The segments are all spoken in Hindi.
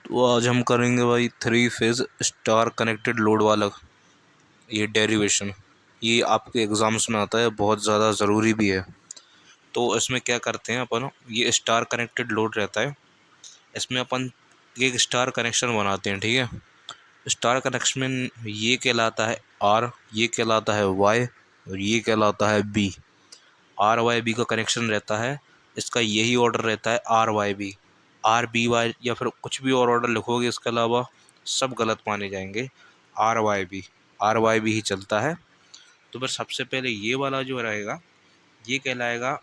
तो आज हम करेंगे भाई three phase star connected load वाला ये डेरिवेशन। ये आपके एग्ज़ाम्स में आता है, बहुत ज़्यादा ज़रूरी भी है। तो इसमें क्या करते हैं अपन, ये स्टार कनेक्टेड लोड रहता है, इसमें अपन एक स्टार कनेक्शन बनाते हैं। ठीक है, स्टार कनेक्शन में ये कहलाता है आर, ये कहलाता है वाई और ये कहलाता है बी। आर वाई बी का कनेक्शन रहता है, इसका यही ऑर्डर रहता है R Y B. R B Y या फिर कुछ भी और ऑर्डर लिखोगे इसके अलावा सब गलत माने जाएंगे। आर वाई बी ही चलता है। तो फिर सबसे पहले ये वाला जो रहेगा ये कहलाएगा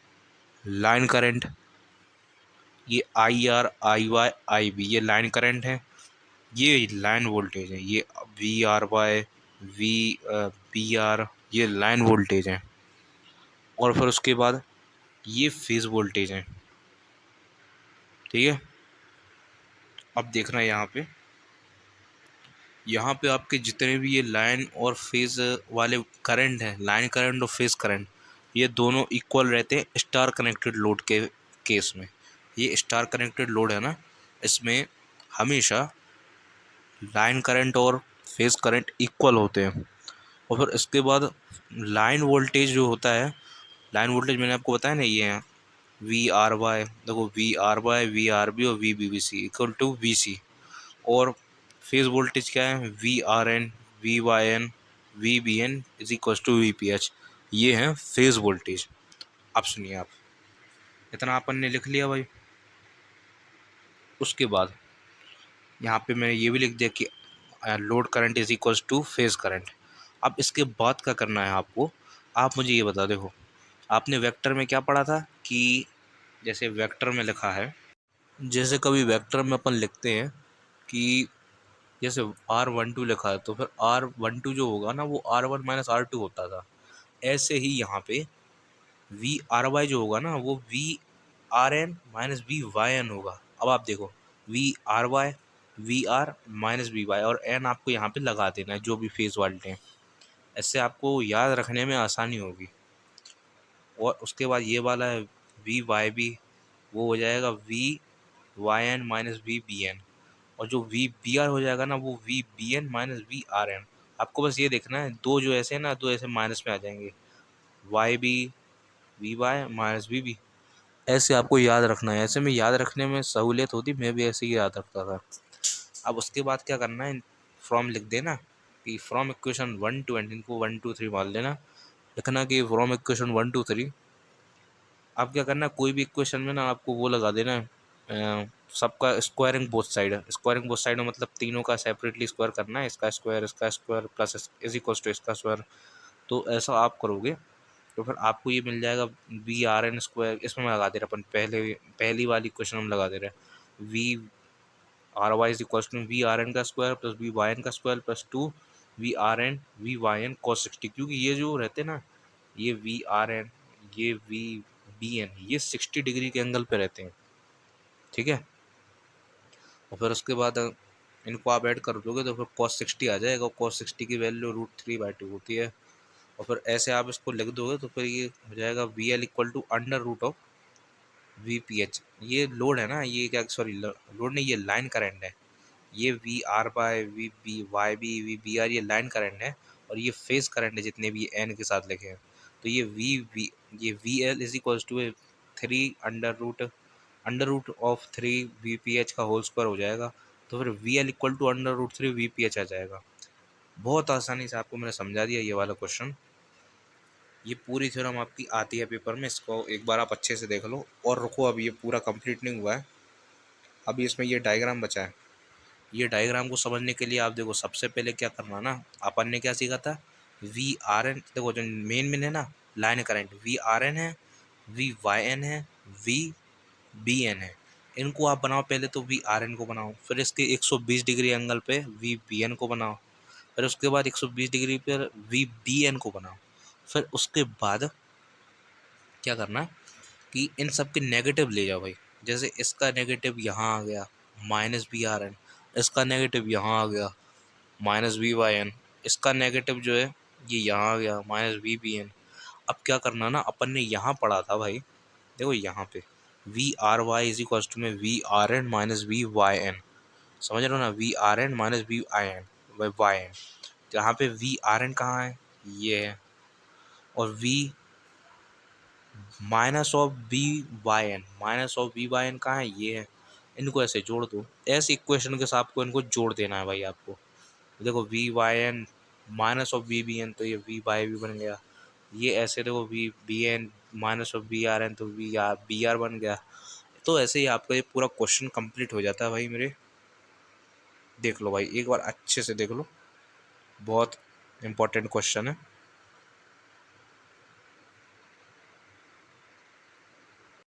लाइन करंट। ये I R I Y I B ये लाइन करंट है, ये लाइन वोल्टेज है। ये V R Y V B R ये लाइन वोल्टेज है। और फिर उसके बाद ये फेज वोल्टेज है। ठीक है, अब देखना है यहाँ पे आपके जितने भी ये लाइन और फेज वाले करंट हैं, लाइन करंट और फेज करंट, ये दोनों इक्वल रहते हैं स्टार कनेक्टेड लोड के केस में। ये स्टार कनेक्टेड लोड है ना, इसमें हमेशा लाइन करंट और फेज करंट इक्वल होते हैं। और फिर इसके बाद लाइन वोल्टेज जो होता है, लाइन वोल्टेज मैंने आपको बताया ना, ये है वी आर वाई। देखो V R Y V R B और V B B C equal to V C. और फेज वोल्टेज क्या है, V R N V Y N V B N is equal to V P H. ये है फेज वोल्टेज। अब सुनिए आप, इतना अपन ने लिख लिया भाई। उसके बाद यहाँ पे मैंने ये भी लिख दिया कि load current is equal two phase current. अब इसके बाद क्या करना है आपको, आप मुझे ये बता, देखो आपने वेक्टर में क्या पढ़ा था कि जैसे वेक्टर में लिखा है, जैसे कभी वेक्टर में अपन लिखते हैं कि जैसे R12 लिखा है तो फिर R12 जो होगा ना वो R1 माइनस R2 होता था। ऐसे ही यहाँ पे वी आर वाई जो होगा ना वो V R N minus V Y N होगा। अब आप देखो V R Y V R minus V Y और एन आपको यहाँ पे लगा देना है जो भी फेज वाले हैं। ऐसे आपको याद रखने में आसानी होगी। और उसके बाद ये वाला है वी वाई बी, वो हो जाएगा V Y N minus V B N. और जो वी बी आर हो जाएगा ना वो V B N minus V R N. आपको बस ये देखना है, दो जो ऐसे हैं ना, दो ऐसे माइनस में आ जाएंगे, Y B V Y minus V B. ऐसे आपको याद रखना है, ऐसे में याद रखने में सहूलियत होती, मैं भी ऐसे ही याद रखता था। अब उसके बाद क्या करना है, फ्रॉम लिख देना कि फ्रॉम इक्वेशन 1 to n, इनको 1 2 3 मान लेना, लिखना कि फ्रॉम इक्वेशन 1 to 3। अब क्या करना है, कोई भी इक्वेशन में ना आपको वो लगा देना है सबका squaring both side. Squaring both side मतलब तीनों का सेपरेटली स्क्वायर करना है, इसका square plus is equal to इसका स्क्वायर। तो ऐसा आप करोगे तो फिर आपको ये मिल जाएगा वी आर एन स्क्वायर। इसमें लगा दे रहे अपन पहली वाली क्वेश्चन हम लगा दे रहे हैं V R Y is equal to V R N का square plus V Y N का square plus two V R N V Y N cos 60। क्योंकि ये जो रहते हैं ना, ये वी आर एन ये वी बी एन ये 60 डिग्री के एंगल पे रहते हैं। ठीक है, और फिर उसके बाद इनको आप ऐड कर दोगे तो फिर कॉस 60 आ जाएगा। कॉस 60 की वैल्यू √3/2 होती है। और फिर ऐसे आप इसको लिख दोगे तो फिर ये हो जाएगा V L equal to under root of V P H. ये लोड है ना, ये क्या, सॉरी लोड नहीं, ये लाइन करंट है। ये V R by V B Y B V B R ये लाइन करंट है। और ये फेज करंट है जितने भी एन के साथ लिखे हैं। तो ये V L is equal to 3 under root of 3 V P H का होल स्क्वायर हो जाएगा। तो फिर V L equal to under root 3 V P H आ जाएगा। बहुत आसानी से आपको मैंने समझा दिया ये वाला क्वेश्चन। ये पूरी थ्योरम आपकी आती है पेपर में, इसको एक बार आप अच्छे से देख लो। और रुको, अब ये पूरा कंप्लीट नहीं हुआ है, अभी इसमें ये डायग्राम बचा है। ये डायग्राम को समझने के लिए आप देखो, सबसे पहले क्या करना ना, अपन ने क्या सीखा था, वी आर एन। देखो जो मेन है ना line current, V R N है वी वाई एन है वी बी एन है। इनको आप बनाओ पहले, तो वी आर एन को बनाओ, फिर इसके 120 डिग्री एंगल पे वी बी एन को बनाओ, फिर उसके बाद 120 डिग्री पर वी बी एन को बनाओ। फिर उसके बाद क्या करना कि इन सब के नेगेटिव ले जाओ भाई। जैसे इसका नेगेटिव यहाँ आ गया माइनस बी आर एन, इसका नेगेटिव यहाँ आ गया माइनस बी वाई एन, इसका नेगेटिव जो है ये यहाँ आ गया माइनस बी बी एन। अब क्या करना ना, अपन ने यहाँ पढ़ा था भाई, देखो यहाँ पे V R Y is equal to में V R N minus V Y N. समझ रहे हो ना, V R N minus V I N Y N. तो यहाँ पे वी आर एन कहाँ है, ये है, और V minus of V Y N, minus of V Y N कहाँ है, ये है। इनको ऐसे जोड़ दो, ऐसे इक्वेशन के साथ आपको इनको जोड़ देना है भाई आपको। देखो V Y N minus of V B N, तो ये वी वाई भी बन गया। ये ऐसे देखो V B N minus of V R N, तो वी आर बी आर बन गया। तो ऐसे ही आपका ये पूरा क्वेश्चन कंप्लीट हो जाता है भाई मेरे। देख लो भाई, एक बार अच्छे से देख लो, बहुत इंपॉर्टेंट क्वेश्चन है।